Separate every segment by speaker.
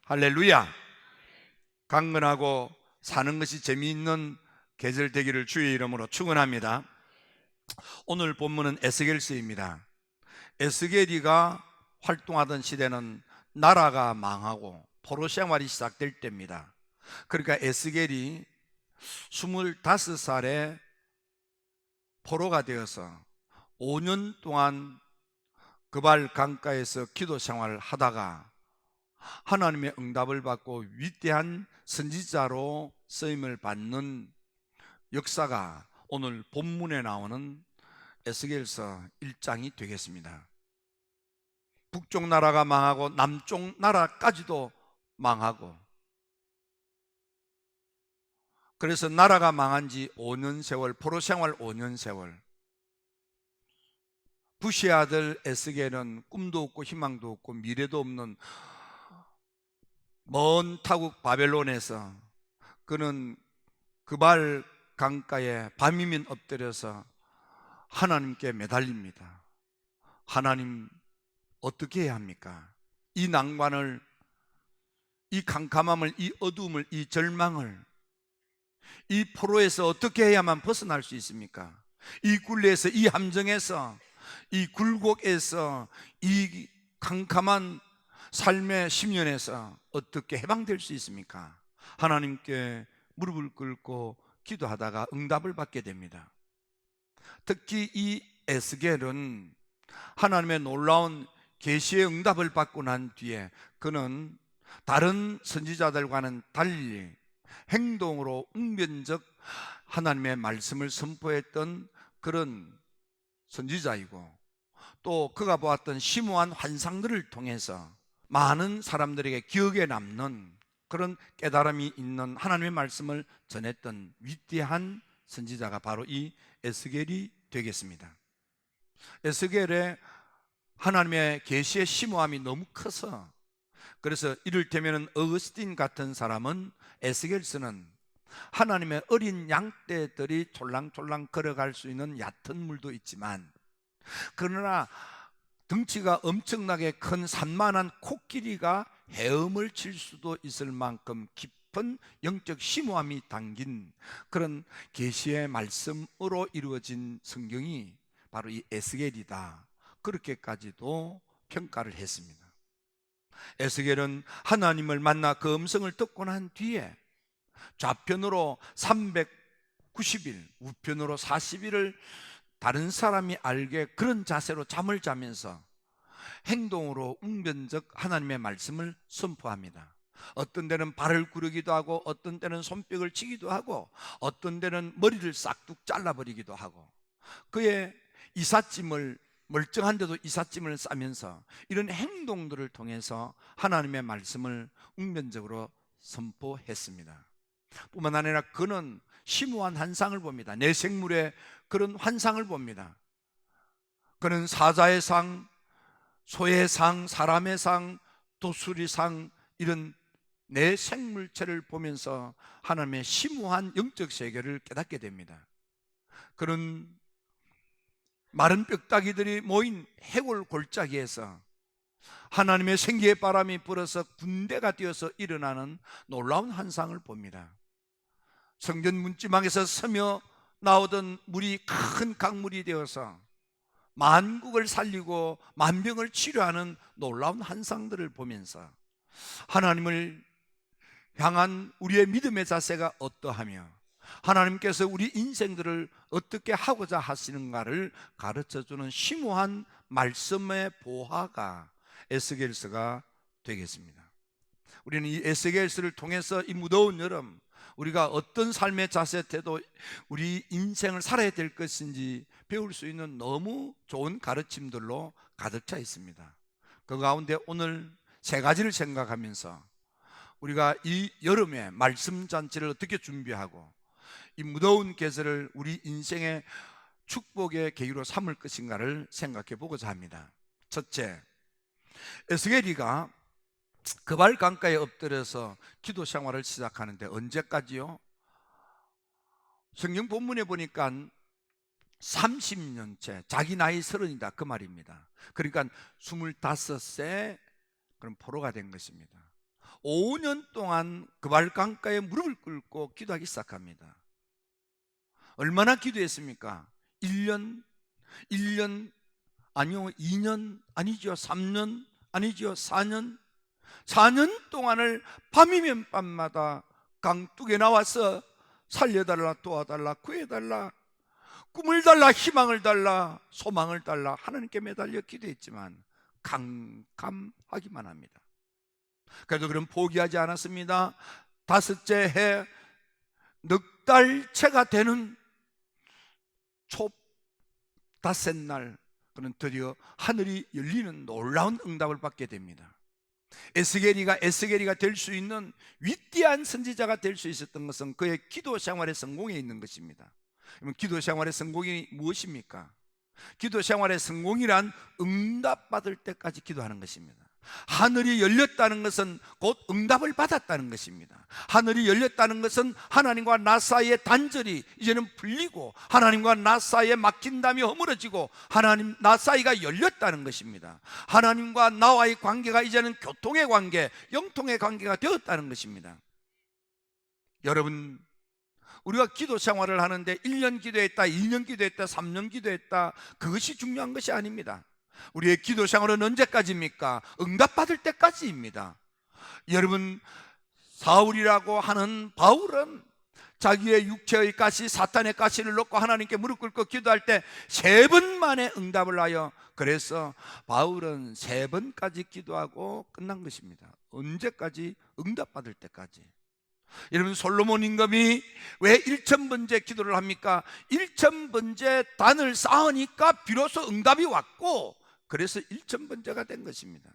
Speaker 1: 할렐루야. 강건하고 사는 것이 재미있는 계절 되기를 주의 이름으로 축원합니다. 오늘 본문은 에스겔서입니다. 에스겔이가 활동하던 시대는 나라가 망하고 포로 생활이 시작될 때입니다. 그러니까 에스겔이 25살에 포로가 되어서 5년 동안 그발 강가에서 기도 생활을 하다가 하나님의 응답을 받고 위대한 선지자로 쓰임을 받는 역사가 오늘 본문에 나오는 에스겔서 1장이 되겠습니다. 북쪽 나라가 망하고 남쪽 나라까지도 망하고, 그래서 나라가 망한 지 5년 세월, 포로 생활 5년 세월, 부시의 아들 에스겔은 꿈도 없고 희망도 없고 미래도 없는 먼 타국 바벨론에서 그는 그발 강가에 밤이면 엎드려서 하나님께 매달립니다. 하나님, 어떻게 해야 합니까? 이 낭만을, 이 캄캄함을, 이 어두움을, 이 절망을, 이 포로에서 어떻게 해야만 벗어날 수 있습니까? 이 굴레에서, 이 함정에서, 이 굴곡에서, 이 캄캄한 삶의 심연에서 어떻게 해방될 수 있습니까? 하나님께 무릎을 꿇고 기도하다가 응답을 받게 됩니다. 특히 이 에스겔은 하나님의 놀라운 계시의 응답을 받고 난 뒤에 그는 다른 선지자들과는 달리 행동으로 웅변적 하나님의 말씀을 선포했던 그런 선지자이고, 또 그가 보았던 심오한 환상들을 통해서 많은 사람들에게 기억에 남는 그런 깨달음이 있는 하나님의 말씀을 전했던 위대한 선지자가 바로 이 에스겔이 되겠습니다. 에스겔의 하나님의 계시의 심오함이 너무 커서, 그래서 이를테면 어거스틴 같은 사람은 에스겔서는 하나님의 어린 양떼들이 촐랑촐랑 걸어갈 수 있는 얕은 물도 있지만, 그러나 덩치가 엄청나게 큰 산만한 코끼리가 헤엄을 칠 수도 있을 만큼 깊은 영적 심오함이 담긴 그런 계시의 말씀으로 이루어진 성경이 바로 이 에스겔이다, 그렇게까지도 평가를 했습니다. 에스겔은 하나님을 만나 그 음성을 듣고 난 뒤에 좌편으로 390일, 우편으로 40일을 다른 사람이 알게 그런 자세로 잠을 자면서 행동으로 웅변적 하나님의 말씀을 선포합니다. 어떤 때는 발을 구르기도 하고, 어떤 때는 손뼉을 치기도 하고, 어떤 때는 머리를 싹둑 잘라버리기도 하고, 그의 이삿짐을, 멀쩡한데도 이삿짐을 싸면서 이런 행동들을 통해서 하나님의 말씀을 웅변적으로 선포했습니다. 뿐만 아니라 그는 심오한 환상을 봅니다. 내 생물의 그런 환상을 봅니다. 그는 사자의 상, 소의 상, 사람의 상, 도수리 상, 이런 내 생물체를 보면서 하나님의 심오한 영적 세계를 깨닫게 됩니다. 그런 마른 뼈다귀들이 모인 해골 골짜기에서 하나님의 생기의 바람이 불어서 군대가 되어서 일어나는 놀라운 환상을 봅니다. 성전 문지방에서 서며 나오던 물이 큰 강물이 되어서 만국을 살리고 만병을 치료하는 놀라운 환상들을 보면서 하나님을 향한 우리의 믿음의 자세가 어떠하며 하나님께서 우리 인생들을 어떻게 하고자 하시는가를 가르쳐주는 심오한 말씀의 보화가 에스겔서가 되겠습니다. 우리는 이 에스겔서를 통해서 이 무더운 여름 우리가 어떤 삶의 자세, 태도, 우리 인생을 살아야 될 것인지 배울 수 있는 너무 좋은 가르침들로 가득 차 있습니다. 그 가운데 오늘 세 가지를 생각하면서 우리가 이 여름에 말씀 잔치를 어떻게 준비하고 이 무더운 계절을 우리 인생의 축복의 계기로 삼을 것인가를 생각해 보고자 합니다. 첫째, 에스겔이가 그발 강가에 엎드려서 기도 생활을 시작하는데 언제까지요? 성경 본문에 보니까 30년째, 자기 나이 30이다 그 말입니다. 그러니까 25세 그럼 포로가 된 것입니다. 5년 동안 그발 강가에 무릎을 꿇고 기도하기 시작합니다. 얼마나 기도했습니까? 1년, 1년, 아니요 2년, 아니죠 3년, 아니죠 4년. 4년 동안을 밤이면 밤마다 강둑에 나와서 살려달라, 도와달라, 구해달라, 꿈을 달라, 희망을 달라, 소망을 달라 하나님께 매달려 기도했지만 캄캄하기만 합니다. 그래도 그럼 포기하지 않았습니다. 5째 해 넉 달째가 되는 초 5날, 그는 드디어 하늘이 열리는 놀라운 응답을 받게 됩니다. 에스겔이가 될 수 있는 위대한 선지자가 될 수 있었던 것은 그의 기도 생활의 성공에 있는 것입니다. 그러면 기도 생활의 성공이 무엇입니까? 기도 생활의 성공이란 응답받을 때까지 기도하는 것입니다. 하늘이 열렸다는 것은 곧 응답을 받았다는 것입니다. 하늘이 열렸다는 것은 하나님과 나 사이의 단절이 이제는 풀리고, 하나님과 나 사이에 막힌 담이 허물어지고, 하나님 나 사이가 열렸다는 것입니다. 하나님과 나와의 관계가 이제는 교통의 관계, 영통의 관계가 되었다는 것입니다. 여러분, 우리가 기도 생활을 하는데 1년 기도했다, 2년 기도했다, 3년 기도했다, 그것이 중요한 것이 아닙니다. 우리의 기도 생활은 언제까지입니까? 응답받을 때까지입니다. 여러분, 사울이라고 하는 바울은 자기의 육체의 가시, 사탄의 가시를 놓고 하나님께 무릎 꿇고 기도할 때 3번 만에 응답을 하여, 그래서 바울은 3번까지 기도하고 끝난 것입니다. 언제까지? 응답받을 때까지. 여러분, 솔로몬 임금이 왜 1000번째 기도를 합니까? 1000번째 단을 쌓으니까 비로소 응답이 왔고, 그래서 1000번째가 된 것입니다.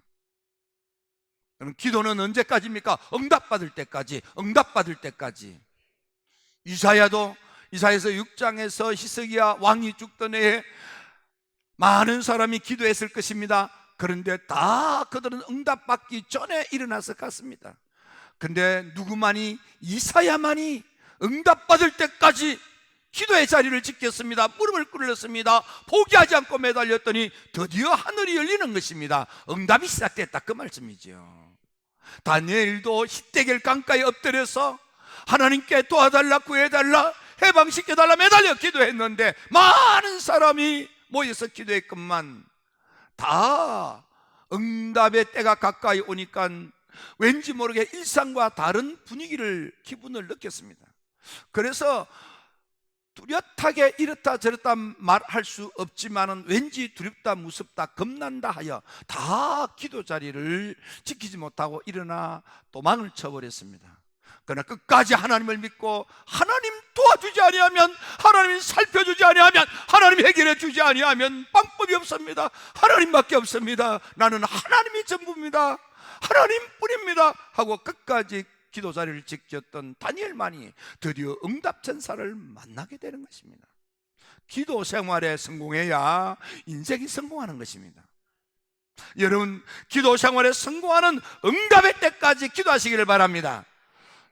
Speaker 1: 그럼 기도는 언제까지입니까? 응답받을 때까지. 응답받을 때까지. 이사야서 6장에서 히스기야 왕이 죽던 해에 많은 사람이 기도했을 것입니다. 그런데 다 그들은 응답받기 전에 일어나서 갔습니다. 근데 누구만이? 이사야만이 응답받을 때까지 기도의 자리를 지켰습니다. 무릎을 꿇었습니다. 포기하지 않고 매달렸더니 드디어 하늘이 열리는 것입니다. 응답이 시작됐다, 그 말씀이죠. 다니엘도 히데겔 강가에 엎드려서 하나님께 도와달라, 구해달라, 해방시켜달라 매달려 기도했는데 많은 사람이 모여서 기도했건만 다 응답의 때가 가까이 오니까 왠지 모르게 일상과 다른 기분을 느꼈습니다. 그래서 뚜렷하게 이렇다 저렇다 말할 수 없지만은 왠지 두렵다, 무섭다, 겁난다 하여 다 기도 자리를 지키지 못하고 일어나 도망을 쳐버렸습니다. 그러나 끝까지 하나님을 믿고, 하나님 도와주지 아니하면, 하나님 살펴주지 아니하면, 하나님 해결해 주지 아니하면 방법이 없습니다. 하나님밖에 없습니다. 나는 하나님이 전부입니다. 하나님뿐입니다 하고 끝까지 기도 자리를 지켰던 다니엘만이 드디어 응답 천사를 만나게 되는 것입니다. 기도 생활에 성공해야 인생이 성공하는 것입니다. 여러분, 기도 생활에 성공하는 응답의 때까지 기도하시기를 바랍니다.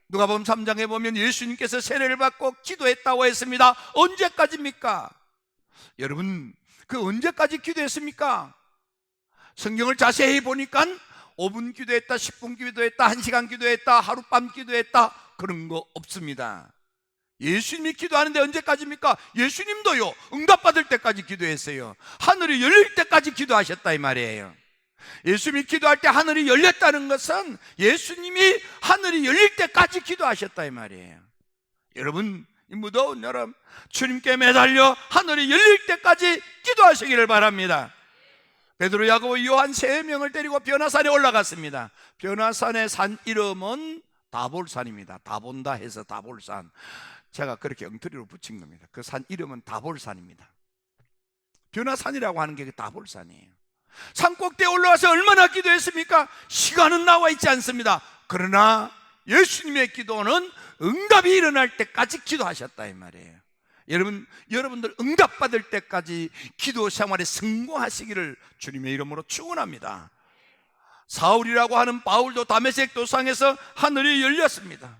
Speaker 1: 누가복음 3장에 보면 예수님께서 세례를 받고 기도했다고 했습니다. 언제까지입니까? 여러분, 그 언제까지 기도했습니까? 성경을 자세히 보니까 5분 기도했다, 10분 기도했다, 1시간 기도했다, 하룻밤 기도했다, 그런 거 없습니다. 예수님이 기도하는데 언제까지입니까? 예수님도요, 응답받을 때까지 기도했어요. 하늘이 열릴 때까지 기도하셨다 이 말이에요. 예수님이 기도할 때 하늘이 열렸다는 것은 예수님이 하늘이 열릴 때까지 기도하셨다 이 말이에요. 여러분, 이 무더운 여름 주님께 매달려 하늘이 열릴 때까지 기도하시기를 바랍니다. 베드로, 야고보, 요한 3명을 데리고 변화산에 올라갔습니다. 변화산의 산 이름은 다볼산입니다. 다본다 해서 다볼산. 제가 그렇게 엉터리로 붙인 겁니다. 그 산 이름은 다볼산입니다. 변화산이라고 하는 게 다볼산이에요. 산 꼭대에 올라와서 얼마나 기도했습니까? 시간은 나와 있지 않습니다. 그러나 예수님의 기도는 응답이 일어날 때까지 기도하셨다 이 말이에요. 여러분들 응답받을 때까지 기도 생활에 성공하시기를 주님의 이름으로 축원합니다. 사울이라고 하는 바울도 다메섹 도상에서 하늘이 열렸습니다.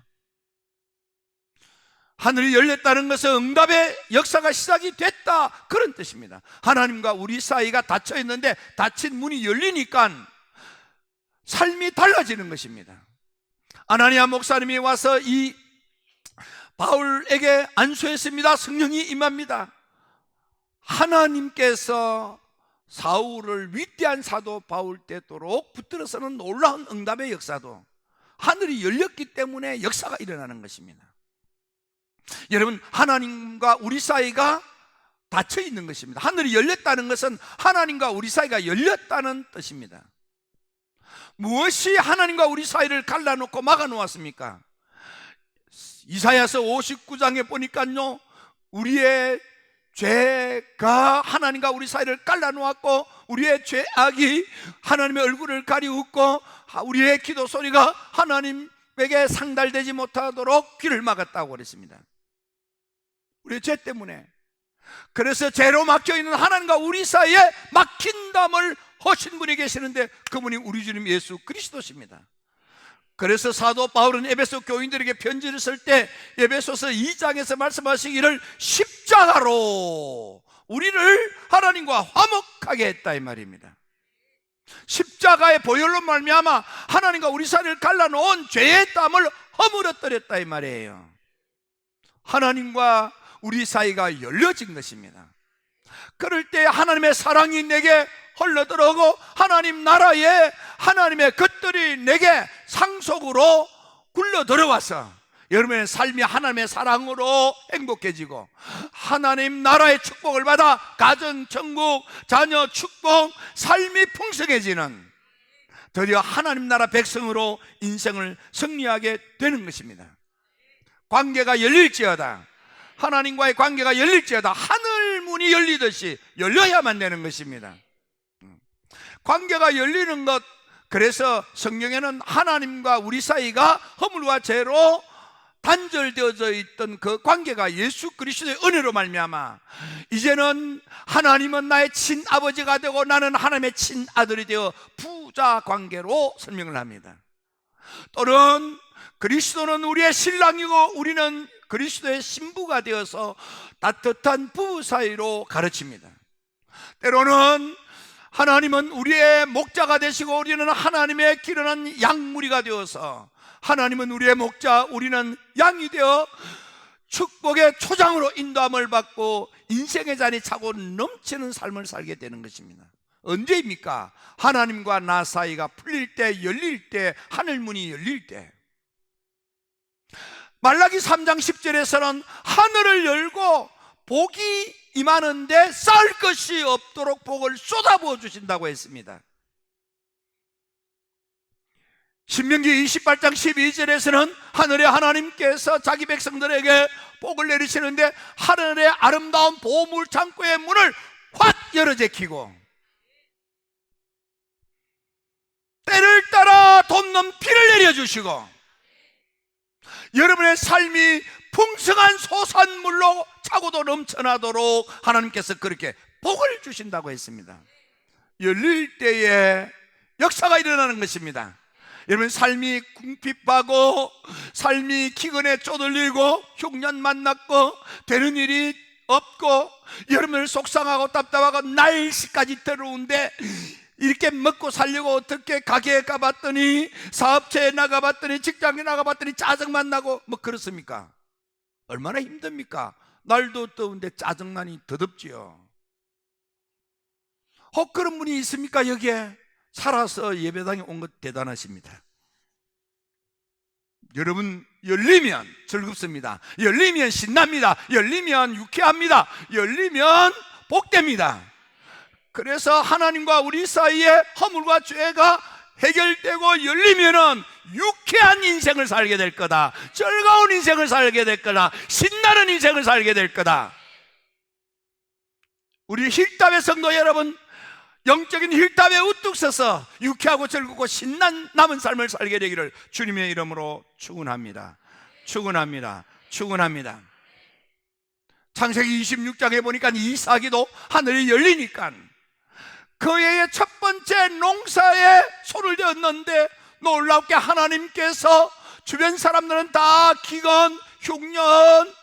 Speaker 1: 하늘이 열렸다는 것은 응답의 역사가 시작이 됐다, 그런 뜻입니다. 하나님과 우리 사이가 닫혀 있는데 닫힌 문이 열리니까 삶이 달라지는 것입니다. 아나니아 목사님이 와서 이 바울에게 안수했습니다. 성령이 임합니다. 하나님께서 사울을 위대한 사도 바울 되도록 붙들어서는 놀라운 응답의 역사도 하늘이 열렸기 때문에 역사가 일어나는 것입니다. 여러분, 하나님과 우리 사이가 닫혀 있는 것입니다. 하늘이 열렸다는 것은 하나님과 우리 사이가 열렸다는 뜻입니다. 무엇이 하나님과 우리 사이를 갈라놓고 막아놓았습니까? 이사야서 59장에 보니까요, 우리의 죄가 하나님과 우리 사이를 갈라놓았고, 우리의 죄악이 하나님의 얼굴을 가리우고, 우리의 기도 소리가 하나님에게 상달되지 못하도록 귀를 막았다고 그랬습니다. 우리의 죄 때문에. 그래서 죄로 막혀있는 하나님과 우리 사이에 막힌 담을 허신 분이 계시는데, 그분이 우리 주님 예수 그리스도십니다. 그래서 사도 바울은 에베소 교인들에게 편지를 쓸 때 에베소서 2장에서 말씀하시기를 십자가로 우리를 하나님과 화목하게 했다 이 말입니다. 십자가의 보혈로 말미암아 하나님과 우리 사이를 갈라놓은 죄의 땀을 허물어뜨렸다 이 말이에요. 하나님과 우리 사이가 열려진 것입니다. 그럴 때 하나님의 사랑이 내게 흘러들어오고 하나님 나라에 하나님의 것들이 내게 상속으로 굴러들어와서 여러분의 삶이 하나님의 사랑으로 행복해지고 하나님 나라의 축복을 받아 가정, 천국, 자녀 축복, 삶이 풍성해지는 드디어 하나님 나라 백성으로 인생을 승리하게 되는 것입니다. 관계가 열릴지어다, 하나님과의 관계가 열릴지어다, 하늘 문이 열리듯이 열려야만 되는 것입니다. 관계가 열리는 것, 그래서 성경에는 하나님과 우리 사이가 허물과 죄로 단절되어져 있던 그 관계가 예수 그리스도의 은혜로 말미암아 이제는 하나님은 나의 친아버지가 되고 나는 하나님의 친아들이 되어 부자 관계로 설명을 합니다. 또는 그리스도는 우리의 신랑이고 우리는 그리스도의 신부가 되어서 따뜻한 부부 사이로 가르칩니다. 때로는 하나님은 우리의 목자가 되시고 우리는 하나님의 기르는 양무리가 되어서 하나님은 우리의 목자, 우리는 양이 되어 축복의 초장으로 인도함을 받고 인생의 잔이 차고 넘치는 삶을 살게 되는 것입니다. 언제입니까? 하나님과 나 사이가 풀릴 때, 열릴 때, 하늘문이 열릴 때. 말라기 3장 10절에서는 하늘을 열고 복이 임하는데 쌓을 것이 없도록 복을 쏟아부어 주신다고 했습니다. 신명기 28장 12절에서는 하늘의 하나님께서 자기 백성들에게 복을 내리시는데 하늘의 아름다운 보물 창고의 문을 확 열어 제키고 때를 따라 돋는 비를 내려주시고 여러분의 삶이 풍성한 소산물로 차고도 넘쳐나도록 하나님께서 그렇게 복을 주신다고 했습니다. 열릴 때에 역사가 일어나는 것입니다. 여러분, 삶이 궁핍하고 삶이 기근에 쪼들리고 흉년 만났고 되는 일이 없고 여러분을 속상하고 답답하고 날씨까지 들어오는데 이렇게 먹고 살려고 어떻게 가게에 가봤더니 사업체에 나가봤더니 직장에 나가봤더니 짜증만 나고 뭐 그렇습니까? 얼마나 힘듭니까? 날도 더운데 짜증나니 더 덥지요. 혹 그런 분이 있습니까? 여기에 살아서 예배당에 온 것 대단하십니다. 여러분, 열리면 즐겁습니다. 열리면 신납니다. 열리면 유쾌합니다. 열리면 복됩니다. 그래서 하나님과 우리 사이에 허물과 죄가 해결되고 열리면은 유쾌한 인생을 살게 될 거다. 즐거운 인생을 살게 될 거다. 신나는 인생을 살게 될 거다. 우리 힐답의 성도 여러분, 영적인 힐답에 우뚝 서서 유쾌하고 즐겁고 신난 남은 삶을 살게 되기를 주님의 이름으로 축원합니다. 축원합니다. 축원합니다. 창세기 26장에 보니까 이삭이도 하늘이 열리니까 그 해의 첫 번째 농사에 손을 대었는데 놀랍게 하나님께서 주변 사람들은 다 기근, 흉년,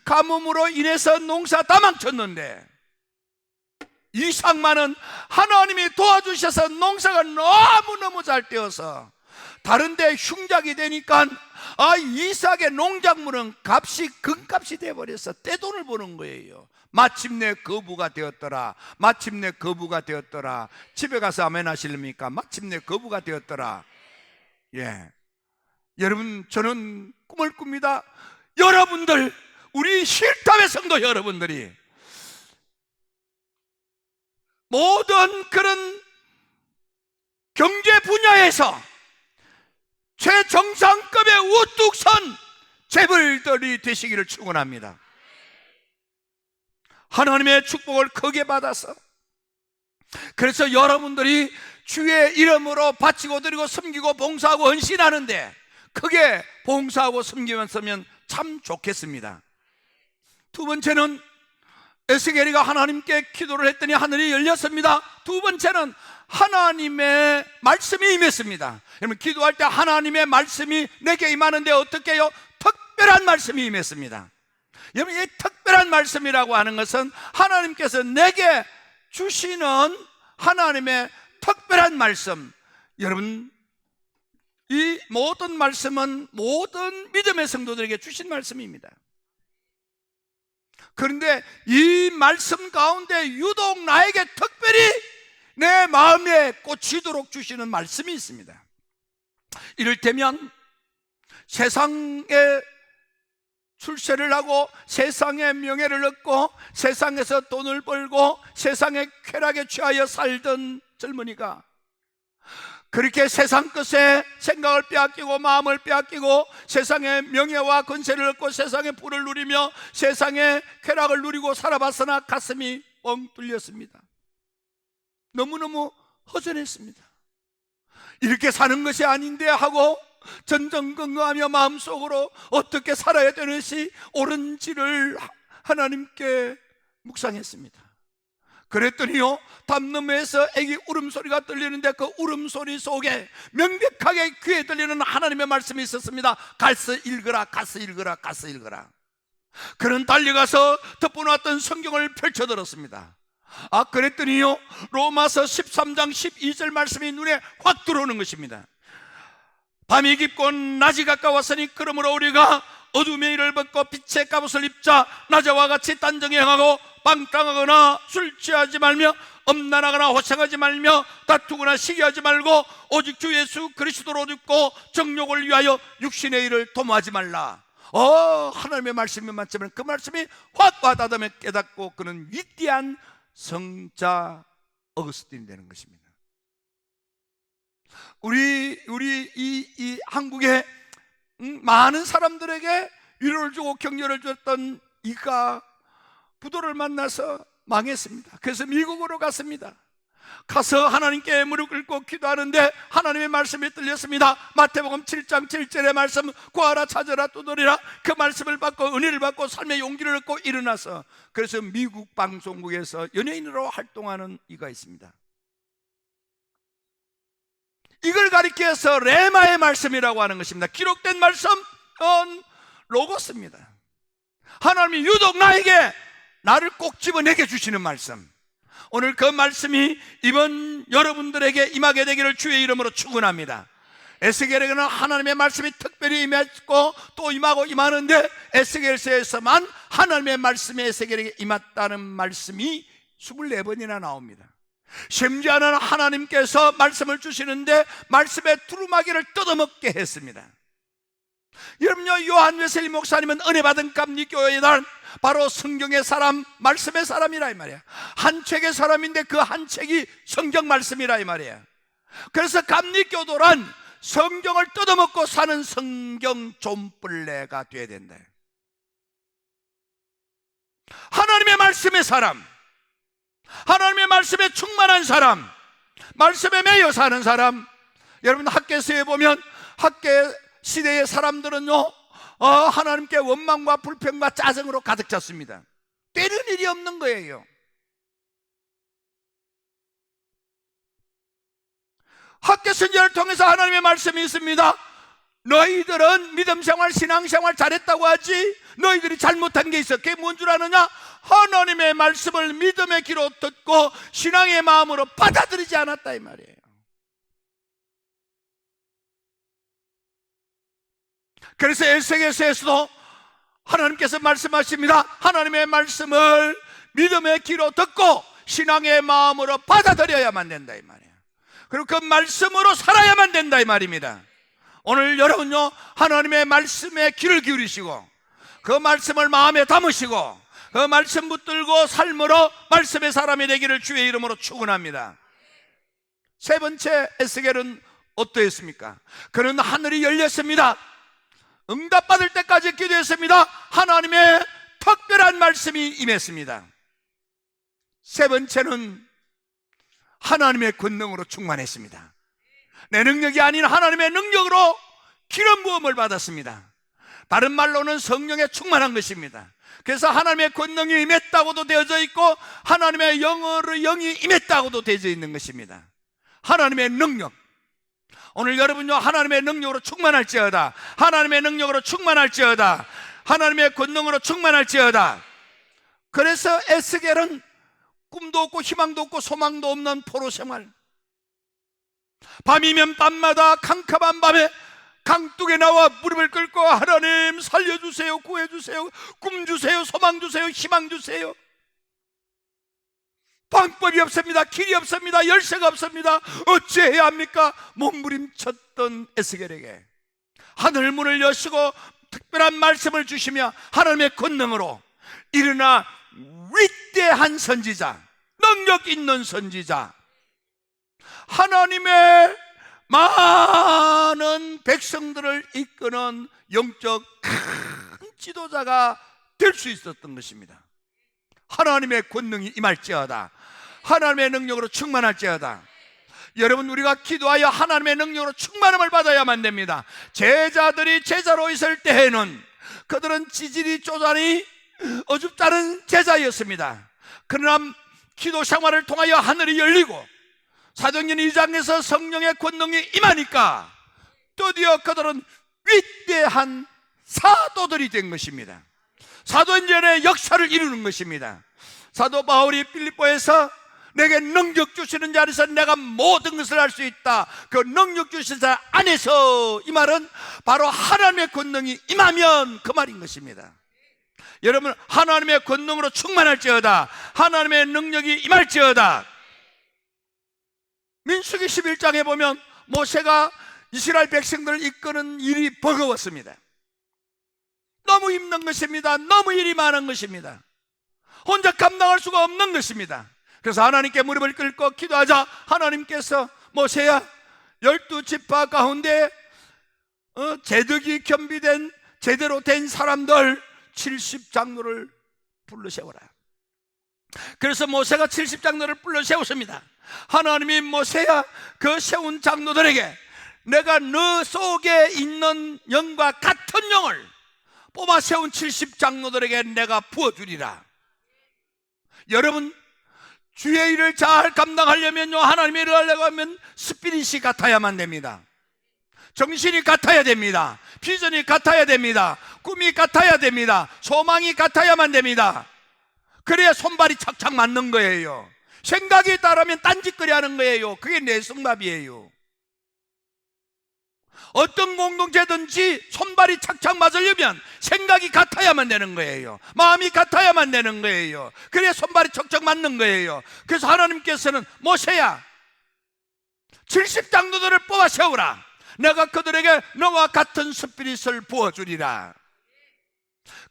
Speaker 1: 가뭄으로 인해서 농사 다 망쳤는데 이삭만은 하나님이 도와주셔서 농사가 너무너무 잘 되어서 다른 데 흉작이 되니까 이삭의 농작물은 값이 금값이 되어버려서 떼돈을 버는 거예요. 마침내 거부가 되었더라. 마침내 거부가 되었더라. 집에 가서 아멘 하실랍니까? 마침내 거부가 되었더라. 예, 여러분, 저는 꿈을 꿉니다. 여러분들, 우리 힐탑의 성도 여러분들이 모든 그런 경제 분야에서 최정상급의 우뚝 선 재벌들이 되시기를 축원합니다. 하나님의 축복을 크게 받아서, 그래서 여러분들이 주의 이름으로 바치고 드리고 섬기고 봉사하고 헌신하는데 크게 봉사하고 섬기면서면 참 좋겠습니다. 두 번째는 에스겔이가 하나님께 기도를 했더니 하늘이 열렸습니다. 두 번째는 하나님의 말씀이 임했습니다. 여러분, 기도할 때 하나님의 말씀이 내게 임하는데 어떻게 해요? 특별한 말씀이 임했습니다. 여러분, 이 특별한 말씀이라고 하는 것은 하나님께서 내게 주시는 하나님의 특별한 말씀. 여러분, 이 모든 말씀은 모든 믿음의 성도들에게 주신 말씀입니다. 그런데 이 말씀 가운데 유독 나에게 특별히 내 마음에 꽂히도록 주시는 말씀이 있습니다. 이를테면 세상에 출세를 하고 세상의 명예를 얻고 세상에서 돈을 벌고 세상의 쾌락에 취하여 살던 젊은이가 그렇게 세상 것에 생각을 빼앗기고 마음을 빼앗기고 세상의 명예와 권세를 얻고 세상의 부를 누리며 세상의 쾌락을 누리고 살아봤으나 가슴이 뻥 뚫렸습니다. 너무너무 허전했습니다. 이렇게 사는 것이 아닌데 하고 전전긍긍하며 마음속으로 어떻게 살아야 되는지 옳은지를 하나님께 묵상했습니다. 그랬더니요, 담너무에서 애기 울음소리가 들리는데 그 울음소리 속에 명백하게 귀에 들리는 하나님의 말씀이 있었습니다. 가서 읽으라, 가서 읽으라, 가서 읽으라. 그는 달려가서 덮어놨던 성경을 펼쳐들었습니다. 그랬더니요, 로마서 13장 12절 말씀이 눈에 확 들어오는 것입니다. 밤이 깊고 낮이 가까웠으니 그러므로 우리가 어둠의 일을 벗고 빛의 갑옷을 입자. 낮에와 같이 딴정에 행하고 방탕하거나 술 취하지 말며 엄란하거나 호색하지 말며 다투거나 시기하지 말고 오직 주 예수 그리스도로 듣고 정욕을 위하여 육신의 일을 도모하지 말라. 하나님의 말씀이 맞지만 그 말씀이 확 와닿으며 깨닫고 그는 위대한 성자 어거스틴이 되는 것입니다. 우리 이 한국에 많은 사람들에게 위로를 주고 격려를 줬던 이가 부도를 만나서 망했습니다. 그래서 미국으로 갔습니다. 가서 하나님께 무릎 꿇고 기도하는데 하나님의 말씀이 들렸습니다. 마태복음 7장 7절의 말씀, 구하라 찾으라 두드리라. 그 말씀을 받고 은혜를 받고 삶의 용기를 얻고 일어나서, 그래서 미국 방송국에서 연예인으로 활동하는 이가 있습니다. 이걸 가리켜서 레마의 말씀이라고 하는 것입니다. 기록된 말씀은 로고스입니다. 하나님이 유독 나를 꼭 집어내게 주시는 말씀. 오늘 그 말씀이 이번 여러분들에게 임하게 되기를 주의 이름으로 축원합니다. 에스겔에게는 하나님의 말씀이 특별히 임했고 또 임하고 임하는데 에스겔서에서만 하나님의 말씀이 에스겔에게 임했다는 말씀이 24번이나 나옵니다. 심지어는 하나님께서 말씀을 주시는데 말씀의 두루마기를 뜯어먹게 했습니다. 여러분요, 요한 웨슬리 목사님은 은혜 받은 감리교회의 날 바로 성경의 사람, 말씀의 사람이라 이 말이야. 한 책의 사람인데 그 한 책이 성경 말씀이라 이 말이야. 그래서 감리교도란 성경을 뜯어먹고 사는 성경 존벌레가 돼야 된다. 하나님의 말씀의 사람, 하나님의 말씀에 충만한 사람, 말씀에 매여 사는 사람. 여러분, 학개서에 보면 학개 시대의 사람들은요, 하나님께 원망과 불평과 짜증으로 가득 찼습니다. 때릴 일이 없는 거예요. 학개 선지자를 통해서 하나님의 말씀이 있습니다. 너희들은 믿음 생활, 신앙 생활 잘했다고 하지 너희들이 잘못한 게 있어. 그게 뭔 줄 아느냐? 하나님의 말씀을 믿음의 귀로 듣고 신앙의 마음으로 받아들이지 않았다 이 말이에요. 그래서 에스겔서에서도 하나님께서 말씀하십니다. 하나님의 말씀을 믿음의 귀로 듣고 신앙의 마음으로 받아들여야만 된다 이 말이에요. 그리고 그 말씀으로 살아야만 된다 이 말입니다. 오늘 여러분요, 하나님의 말씀에 귀를 기울이시고 그 말씀을 마음에 담으시고 그 말씀 붙들고 삶으로 말씀의 사람이 되기를 주의 이름으로 축원합니다. 세 번째 에스겔은 어떠했습니까? 그는 하늘이 열렸습니다. 응답받을 때까지 기도했습니다. 하나님의 특별한 말씀이 임했습니다. 세 번째는 하나님의 권능으로 충만했습니다. 내 능력이 아닌 하나님의 능력으로 기름 부음을 받았습니다. 다른 말로는 성령에 충만한 것입니다. 그래서 하나님의 권능이 임했다고도 되어져 있고 하나님의 영이 임했다고도 되어져 있는 것입니다. 하나님의 능력. 오늘 여러분요, 하나님의 능력으로 충만할지어다. 하나님의 능력으로 충만할지어다. 하나님의 권능으로 충만할지어다. 그래서 에스겔은 꿈도 없고 희망도 없고 소망도 없는 포로 생활, 밤이면 밤마다 캄캄한 밤에 강둑에 나와 무릎을 꿇고 하나님 살려주세요, 구해주세요, 꿈 주세요, 소망 주세요, 희망 주세요. 방법이 없습니다. 길이 없습니다. 열쇠가 없습니다. 어찌해야 합니까? 몸부림쳤던 에스겔에게 하늘 문을 여시고 특별한 말씀을 주시며 하나님의 권능으로 일어나 위대한 선지자, 능력 있는 선지자, 하나님의 많은 백성들을 이끄는 영적 큰 지도자가 될 수 있었던 것입니다. 하나님의 권능이 임할지어다. 하나님의 능력으로 충만할지어다. 여러분, 우리가 기도하여 하나님의 능력으로 충만함을 받아야만 됩니다. 제자들이 제자로 있을 때에는 그들은 지질이 쪼잔히 어줍잖은 제자였습니다. 그러나 기도 생활을 통하여 하늘이 열리고 사도행전 2장에서 성령의 권능이 임하니까 드디어 그들은 위대한 사도들이 된 것입니다. 사도행전의 역사를 이루는 것입니다. 사도 바울이 빌립보에서 내게 능력 주시는 자 안에서 내가 모든 것을 할 수 있다. 그 능력 주시는 자 안에서, 이 말은 바로 하나님의 권능이 임하면 그 말인 것입니다. 여러분, 하나님의 권능으로 충만할지어다. 하나님의 능력이 임할지어다. 민수기 11장에 보면 모세가 이스라엘 백성들을 이끄는 일이 버거웠습니다. 너무 힘든 것입니다. 너무 일이 많은 것입니다. 혼자 감당할 수가 없는 것입니다. 그래서 하나님께 무릎을 꿇고 기도하자 하나님께서 모세야, 12지파 가운데 제득이 겸비된 제대로 된 사람들 70장로를 불러 세워라. 그래서 모세가 70장로를 불러 세웠습니다. 하나님이 모세야, 그 세운 장로들에게 내가 너 속에 있는 영과 같은 영을 뽑아 세운 70장로들에게 내가 부어주리라. 여러분, 주의 일을 잘 감당하려면요, 하나님의 일을 하려고 하면 스피릿이 같아야만 됩니다. 정신이 같아야 됩니다. 비전이 같아야 됩니다. 꿈이 같아야 됩니다. 소망이 같아야만 됩니다. 그래야 손발이 착착 맞는 거예요. 생각이 따르면 딴짓거리 하는 거예요. 그게 내성밥이에요. 어떤 공동체든지 손발이 착착 맞으려면 생각이 같아야만 되는 거예요. 마음이 같아야만 되는 거예요. 그래야 손발이 척척 맞는 거예요. 그래서 하나님께서는 모세야, 70장로들을 뽑아 세우라. 내가 그들에게 너와 같은 스피릿을 부어주리라.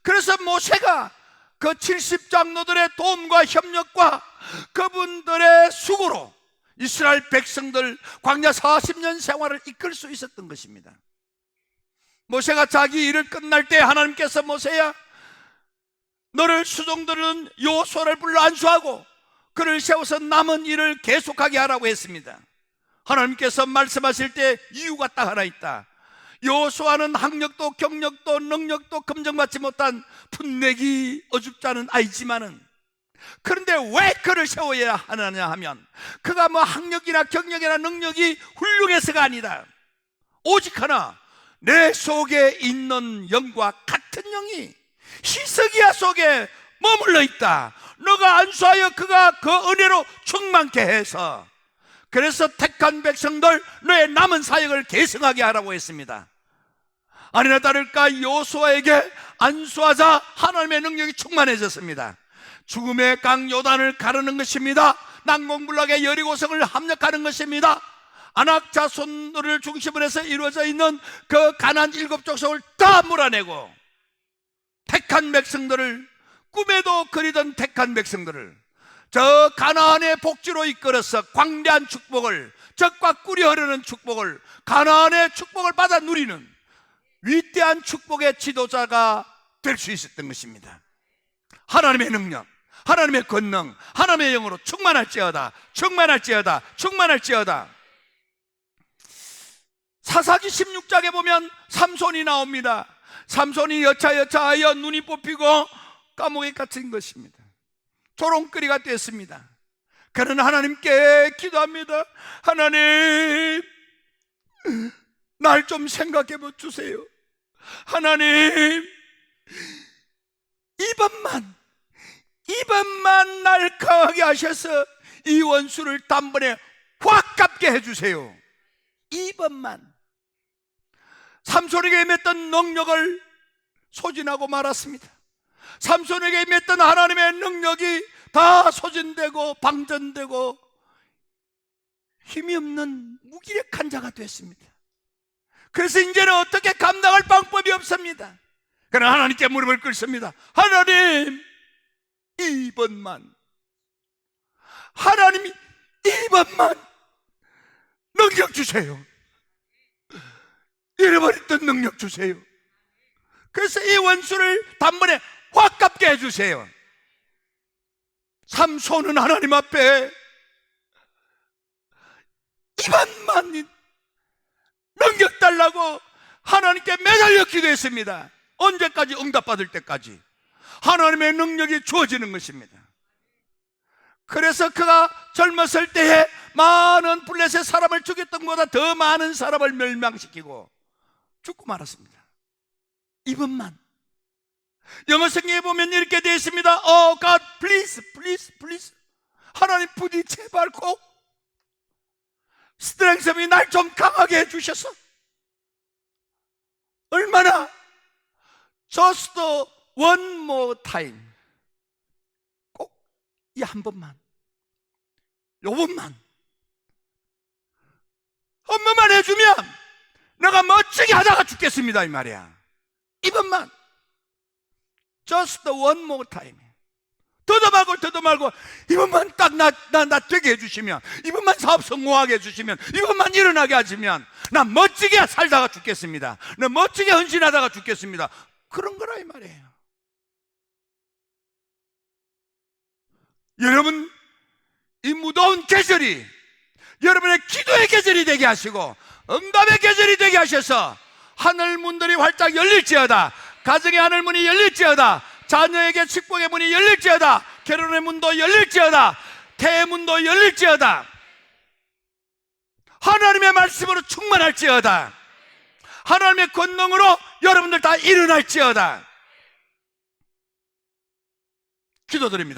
Speaker 1: 그래서 모세가 그 70장로들의 도움과 협력과 그분들의 수고로 이스라엘 백성들 광야 40년 생활을 이끌 수 있었던 것입니다. 모세가 자기 일을 끝날 때 하나님께서 모세야, 너를 수종들은 여호수아를 불러 안수하고 그를 세워서 남은 일을 계속하게 하라고 했습니다. 하나님께서 말씀하실 때 이유가 딱 하나 있다. 여호수아는 학력도 경력도 능력도 검증받지 못한 풋내기 어줍잖은 아이지만은, 그런데 왜 그를 세워야 하느냐 하면 그가 뭐 학력이나 경력이나 능력이 훌륭해서가 아니다. 오직 하나, 내 속에 있는 영과 같은 영이 히스기야 속에 머물러 있다. 너가 안수하여 그가 그 은혜로 충만케 해서, 그래서 택한 백성들 너의 남은 사역을 계승하게 하라고 했습니다. 아니나 다를까 여호수아에게 안수하자 하나님의 능력이 충만해졌습니다. 죽음의 강 요단을 가르는 것입니다. 난공불락의 여리고성을 함락하는 것입니다. 아낙 자손들을 중심으로 해서 이루어져 있는 그 가나안 7족속을 다 몰아내고, 택한 백성들을, 꿈에도 그리던 택한 백성들을 저 가나안의 복지로 이끌어서 광대한 축복을, 적과 꿀이 흐르는 축복을, 가나안의 축복을 받아 누리는 위대한 축복의 지도자가 될 수 있었던 것입니다. 하나님의 능력, 하나님의 권능, 하나님의 영으로 충만할지어다, 충만할지어다, 충만할지어다. 사사기 16장에 보면 삼손이 나옵니다. 삼손이 여차여차하여 눈이 뽑히고 감옥에 갇힌 것입니다. 조롱거리가 됐습니다. 그는 하나님께 기도합니다. 하나님, 날 좀 생각해 주세요. 하나님, 이번만 날 강하게 하셔서 이 원수를 단번에 확 갚게 해주세요. 이번만. 삼손에게 임했던 능력을 소진하고 말았습니다. 삼손에게 임했던 하나님의 능력이 다 소진되고 방전되고 힘이 없는 무기력한 자가 됐습니다. 그래서 이제는 어떻게 감당할 방법이 없습니다. 그러나 하나님께 무릎을 꿇습니다. 하나님, 이번만, 하나님 이번만 능력 주세요. 잃어버렸던 능력 주세요. 그래서 이 원수를 단번에 확 갚게 해주세요. 삼손은 하나님 앞에 이번만 능력 달라고 하나님께 매달려 기도했습니다. 언제까지? 응답받을 때까지 하나님의 능력이 주어지는 것입니다. 그래서 그가 젊었을 때에 많은 블레셋 사람을 죽였던 것보다 더 많은 사람을 멸망시키고 죽고 말았습니다. 이번만. 영어 성경에 보면 이렇게 되어 있습니다. Oh God, please, please, please. 하나님 부디 제발 꼭 스트렝스미 날 좀 강하게 해주셔서, 얼마나? Just one more time. 꼭 이 한 번만, 요번만, 한 번만 해주면 내가 멋지게 하다가 죽겠습니다, 이 말이야. 이번만, just one more time. 더도 말고 이번만 딱 나 되게 해주시면, 이번만 사업 성공하게 해주시면, 이번만 일어나게 하시면 나 멋지게 살다가 죽겠습니다. 나 멋지게 헌신하다가 죽겠습니다. 그런 거라 이 말이에요. 여러분, 이 무더운 계절이 여러분의 기도의 계절이 되게 하시고 응답의 계절이 되게 하셔서 하늘 문들이 활짝 열릴지어다. 가정의 하늘 문이 열릴지어다. 자녀에게 축복의 문이 열릴지어다. 결혼의 문도 열릴지어다. 태의 문도 열릴지어다. 하나님의 말씀으로 충만할지어다. 하나님의 권능으로 여러분들 다 일어날지어다. 기도드립니다.